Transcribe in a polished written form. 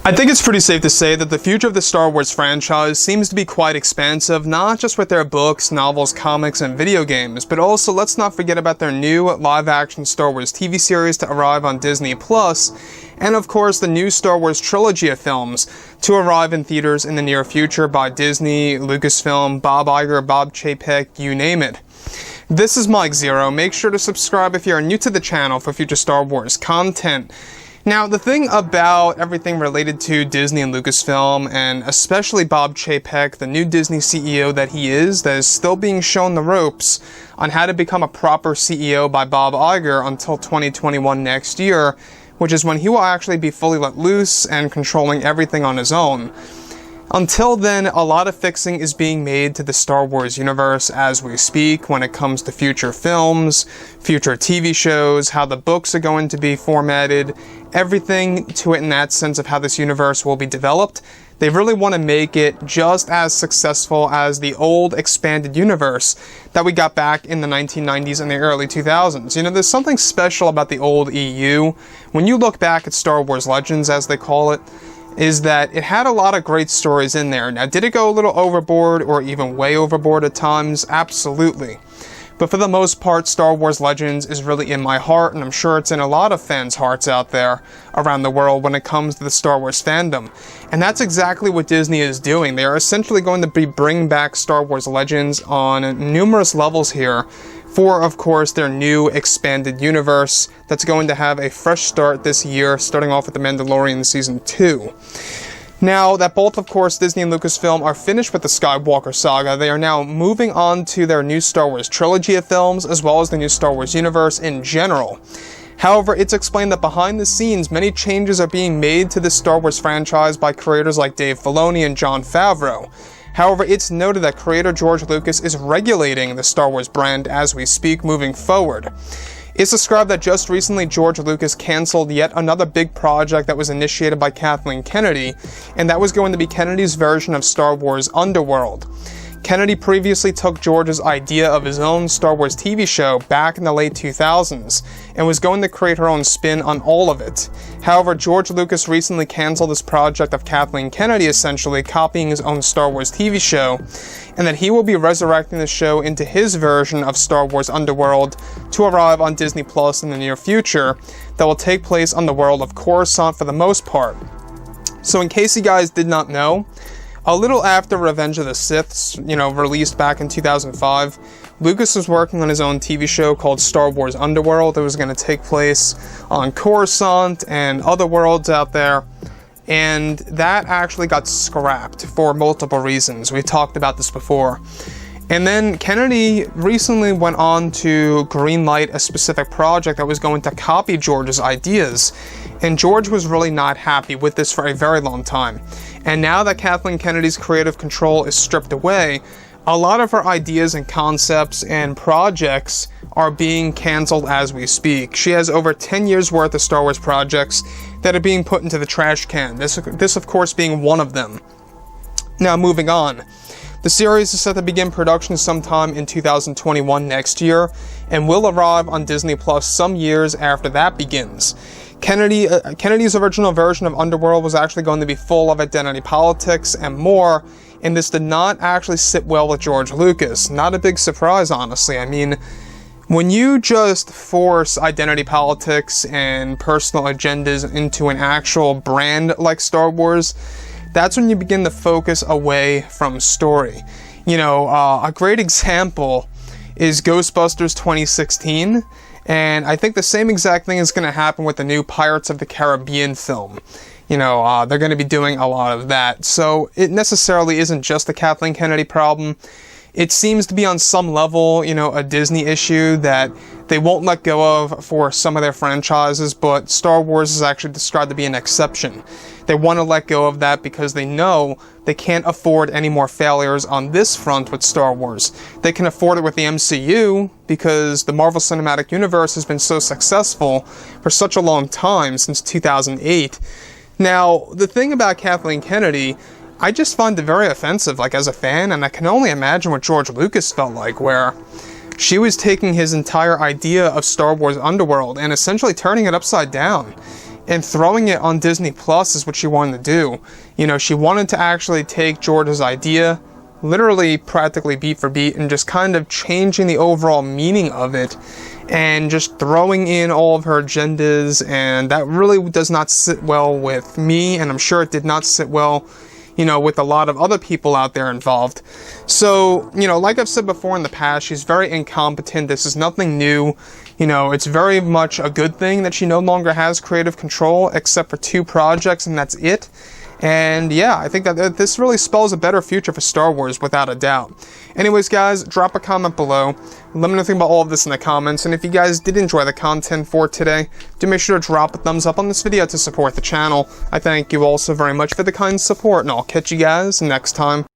I think it's pretty safe to say that the future of the Star Wars franchise seems to be quite expansive, not just with their books, novels, comics, and video games, but also let's not forget about their new live-action Star Wars TV series to arrive on Disney+, and of course the new Star Wars trilogy of films to arrive in theaters in the near future by Disney, Lucasfilm, Bob Iger, Bob Chapek, you name it. This is Mike Zero. Make sure to subscribe if you are new to the channel for future Star Wars content. Now, the thing about everything related to Disney and Lucasfilm, and especially Bob Chapek, the new Disney CEO that is still being shown the ropes on how to become a proper CEO by Bob Iger until 2021 next year, which is when he will actually be fully let loose and controlling everything on his own. Until then, a lot of fixing is being made to the Star Wars universe as we speak when it comes to future films, future TV shows, how the books are going to be formatted, everything to it in that sense of how this universe will be developed. They really want to make it just as successful as the old expanded universe that we got back in the 1990s and the early 2000s. You know, there's something special about the old EU. When you look back at Star Wars Legends, as they call it, is that it had a lot of great stories in there. Now, did it go a little overboard or even way overboard at times? Absolutely. But for the most part, Star Wars Legends is really in my heart, and I'm sure it's in a lot of fans' hearts out there around the world when it comes to the Star Wars fandom. And that's exactly what Disney is doing. They are essentially going to be bringing back Star Wars Legends on numerous levels here for, of course, their new expanded universe that's going to have a fresh start this year, starting off with The Mandalorian Season 2. Now that both, of course, Disney and Lucasfilm are finished with the Skywalker saga, they are now moving on to their new Star Wars trilogy of films, as well as the new Star Wars universe in general. However, it's explained that behind the scenes, many changes are being made to the Star Wars franchise by creators like Dave Filoni and Jon Favreau. However, it's noted that creator George Lucas is regulating the Star Wars brand as we speak moving forward. It's described that just recently George Lucas canceled yet another big project that was initiated by Kathleen Kennedy, and that was going to be Kennedy's version of Star Wars Underworld. Kennedy previously took George's idea of his own Star Wars TV show back in the late 2000s and was going to create her own spin on all of it. However, George Lucas recently canceled this project of Kathleen Kennedy essentially copying his own Star Wars TV show, and that he will be resurrecting the show into his version of Star Wars Underworld to arrive on Disney Plus in the near future that will take place on the world of Coruscant for the most part. So in case you guys did not know, a little after Revenge of the Sith, released back in 2005, Lucas was working on his own TV show called Star Wars Underworld. It was going to take place on Coruscant and other worlds out there, and that actually got scrapped for multiple reasons. We've talked about this before. And then Kennedy recently went on to greenlight a specific project that was going to copy George's ideas, and George was really not happy with this for a very long time. And now that Kathleen Kennedy's creative control is stripped away, a lot of her ideas and concepts and projects are being canceled as we speak. She has over 10 years worth of Star Wars projects that are being put into the trash can, this of course being one of them. Now moving on. The series is set to begin production sometime in 2021 next year, and will arrive on Disney Plus some years after that begins. Kennedy's original version of Underworld was actually going to be full of identity politics and more, and this did not actually sit well with George Lucas. Not a big surprise, honestly. I mean, when you just force identity politics and personal agendas into an actual brand like Star Wars, that's when you begin to focus away from story. A great example is Ghostbusters 2016, and I think the same exact thing is going to happen with the new Pirates of the Caribbean film. They're going to be doing a lot of that. So it necessarily isn't just the Kathleen Kennedy problem. It seems to be on some level, a Disney issue that they won't let go of for some of their franchises, but Star Wars is actually described to be an exception. They want to let go of that because they know they can't afford any more failures on this front with Star Wars. They can afford it with the MCU because the Marvel Cinematic Universe has been so successful for such a long time, since 2008. Now, the thing about Kathleen Kennedy, I just find it very offensive, as a fan, and I can only imagine what George Lucas felt like, where she was taking his entire idea of Star Wars Underworld and essentially turning it upside down. and throwing it on Disney Plus is what she wanted to do. You know, she wanted to actually take George's idea, literally practically beat for beat, and just kind of changing the overall meaning of it, and just throwing in all of her agendas, and that really does not sit well with me, and I'm sure it did not sit well, you know, with a lot of other people out there involved. So, you know, like I've said before in the past, she's very incompetent. This is nothing new. You know, it's very much a good thing that she no longer has creative control, except for 2 projects, and that's it. And yeah, I think that this really spells a better future for Star Wars, without a doubt. Anyways, guys, drop a comment below. Let me know anything about all of this in the comments. And if you guys did enjoy the content for today, do make sure to drop a thumbs up on this video to support the channel. I thank you all so very much for the kind support, and I'll catch you guys next time.